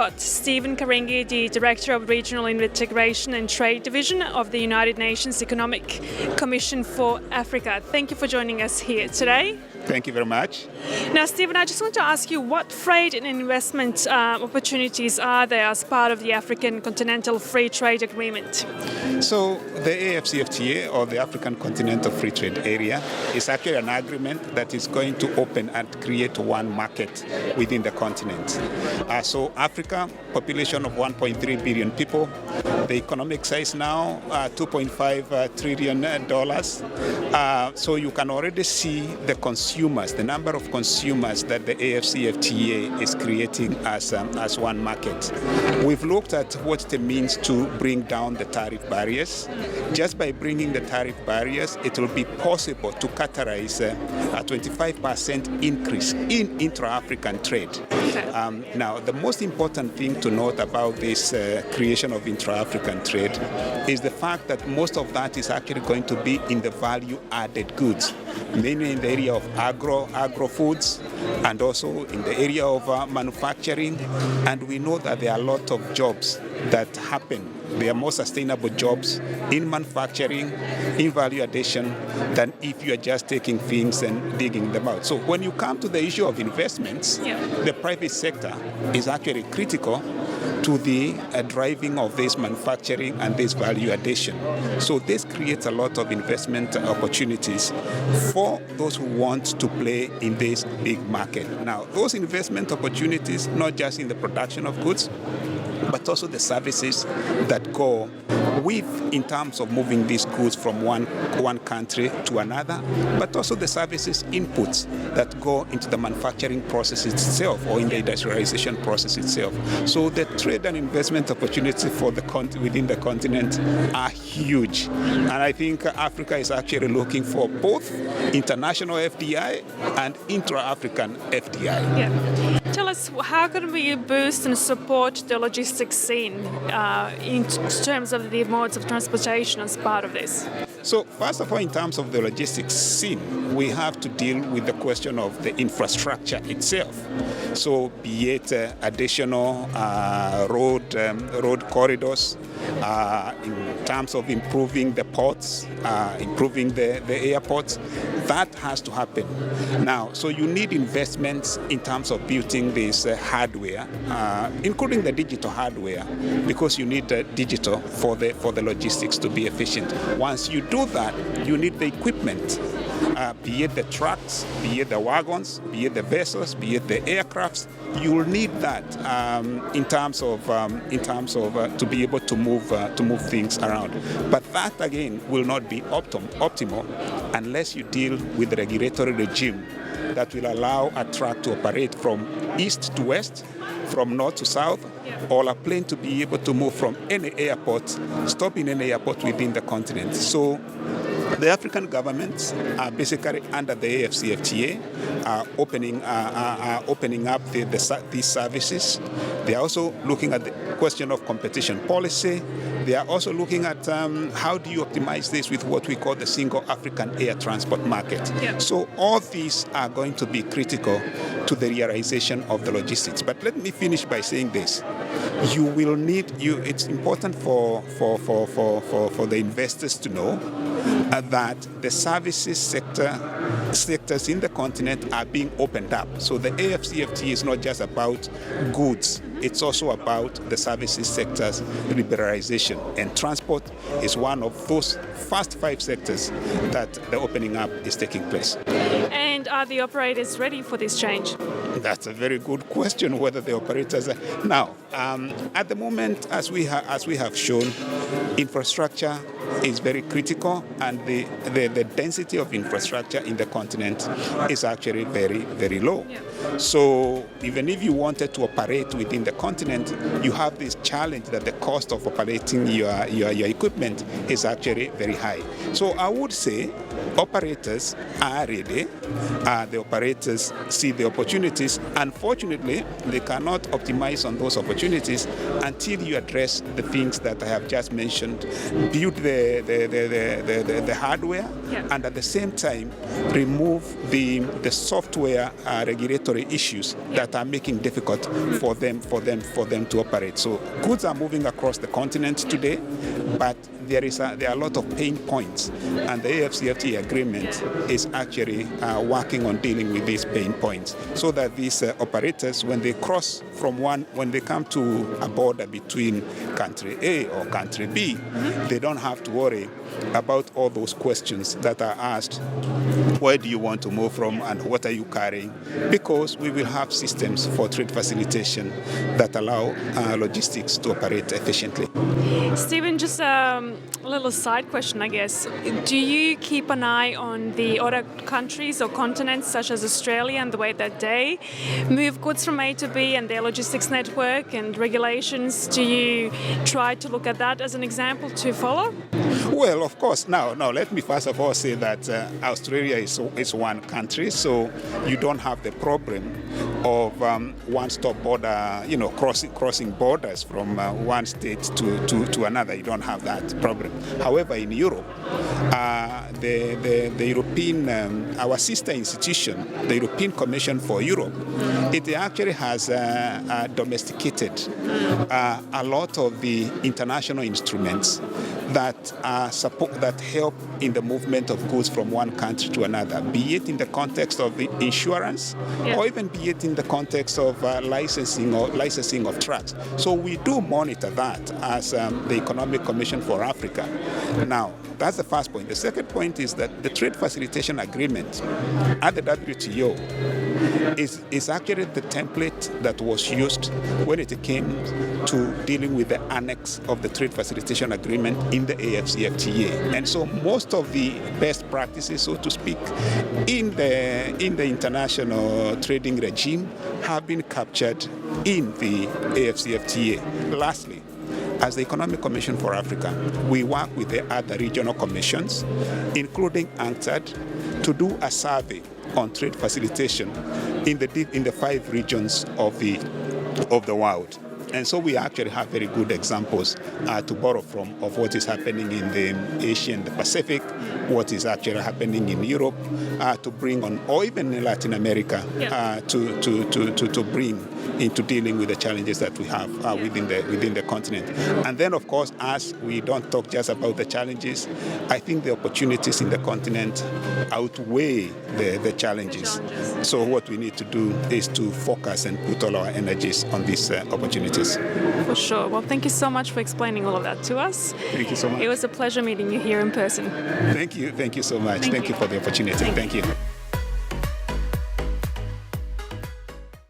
got Stephen Karingi, the Director of Regional Integration and Trade Division of the United Nations Economic Commission for Africa. Thank you for joining us here today. Thank you very much. Now, Stephen, I just want to ask you, what trade and investment opportunities are there as part of the African Continental Free Trade Agreement? So the AfCFTA, or the African Continental Free Trade Area, is actually an agreement that is going to open and create one market within the continent. So Africa, population of 1.3 billion people, the economic size now $2.5 trillion. So you can already see the consumers, the number of consumers that the AfCFTA is creating as one market. We've looked at what it means to bring down the tariff barriers. Just by bringing the tariff barriers, it will be possible to categorize a 25% increase in intra-African trade. Now, the most important thing to note about this creation of intra-African trade is the fact that most of that is actually going to be in the value-added goods, mainly in the area of agro-foods and also in the area of manufacturing. And we know that there are a lot of jobs that happen. There are more sustainable jobs in manufacturing, in value addition, than if you are just taking things and digging them out. So when you come to the issue of investments, the private sector is actually critical to the driving of this manufacturing and this value addition. So this creates a lot of investment opportunities for those who want to play in this big market. Now, those investment opportunities, not just in the production of goods, but also the services that go with in terms of moving these goods from one country to another, but also the services inputs that go into the manufacturing process itself or in the industrialization process itself. So the trade and investment opportunities for within the continent are huge. And I think Africa is actually looking for both international FDI and intra-African FDI. Yeah. Tell us, how can we boost and support the logistics scene in terms of the modes of transportation as part of this? So first of all, in terms of the logistics scene, we have to deal with the question of the infrastructure itself. So be it additional road corridors, in terms of improving the ports, improving the airports, that has to happen. Now, so you need investments in terms of building this hardware, including the digital hardware, because you need digital for the logistics to be efficient. Once you do that, you need the equipment, be it the trucks, be it the wagons, be it the vessels, be it the aircrafts. You will need that in terms of to be able to move things around. But that again will not be optimal unless you deal with the regulatory regime that will allow a truck to operate from east to west, from north to south, or a plane to be able to move from any airport, stop in any airport within the continent. So the African governments are basically under the AfCFTA opening up these services. They are also looking at the question of competition policy. They are also looking at how do you optimize this with what we call the single African air transport market. So all these are going to be critical to the realization of the logistics. But let me finish by saying this. You will need, it's important for the investors to know that the services sectors in the continent are being opened up. So the AfCFTA is not just about goods, it's also about the services sector's liberalization. And transport is one of those first 5 sectors that the opening up is taking place. And are the operators ready for this change? That's a very good question, whether the operators are. Now, at the moment, as we have shown, infrastructure is very critical, and the density of infrastructure in the continent is actually very, very low. So even if you wanted to operate within the continent, you have this challenge that the cost of operating your equipment is actually very high. So I would say operators are ready. The operators see the opportunities opportunities. Unfortunately, they cannot optimize on those opportunities until you address the things that I have just mentioned, build the hardware, and at the same time remove the software regulatory issues that are making difficult for them to operate. So goods are moving across the continent today, but there are a lot of pain points, and the AfCFTA agreement is actually working on dealing with these pain points, so that these operators, when they come to a border between country A or country B, they don't have to worry about all those questions that are asked. Where do you want to move from, and what are you carrying? Because we will have systems for trade facilitation that allow logistics to operate efficiently. Stephen, just a little side question, I guess. Do you keep an eye on the other countries or continents, such as Australia, and the way that they move goods from A to B and their logistics network and regulations? Do you try to look at that as an example to follow? Well, of course. Now, let me first of all say that Australia is one country, so you don't have the problem of one-stop border, crossing borders from one state to another. You don't have that problem. However, in Europe, the European, our sister institution, the European Commission for Europe, it actually has domesticated a lot of the international instruments that help in the movement of goods from one country to another, be it in the context of the insurance, or even be it in the context of licensing of trucks. So we do monitor that as the Economic Commission for Africa. Now, that's the first point. The second point is that the trade facilitation agreement at the WTO is actually the template that was used when it came to dealing with the annex of the trade facilitation agreement in the AfCFTA. And so most of the best practices, so to speak, in the international trading regime have been captured in the AfCFTA. Lastly, as the Economic Commission for Africa, we work with the other regional commissions, including UNCTAD, to do a survey on trade facilitation in the 5 regions of the world. And so we actually have very good examples to borrow from of what is happening in the Asia and the Pacific, what is actually happening in Europe, to bring on, or even in Latin America, to bring into dealing with the challenges that we have within the continent. And then, of course, as we don't talk just about the challenges, I think the opportunities in the continent outweigh the challenges. So what we need to do is to focus and put all our energies on these opportunities. For sure. Well, thank you so much for explaining all of that to us. Thank you so much. It was a pleasure meeting you here in person. Thank you so much. Thank you for the opportunity. Thank you.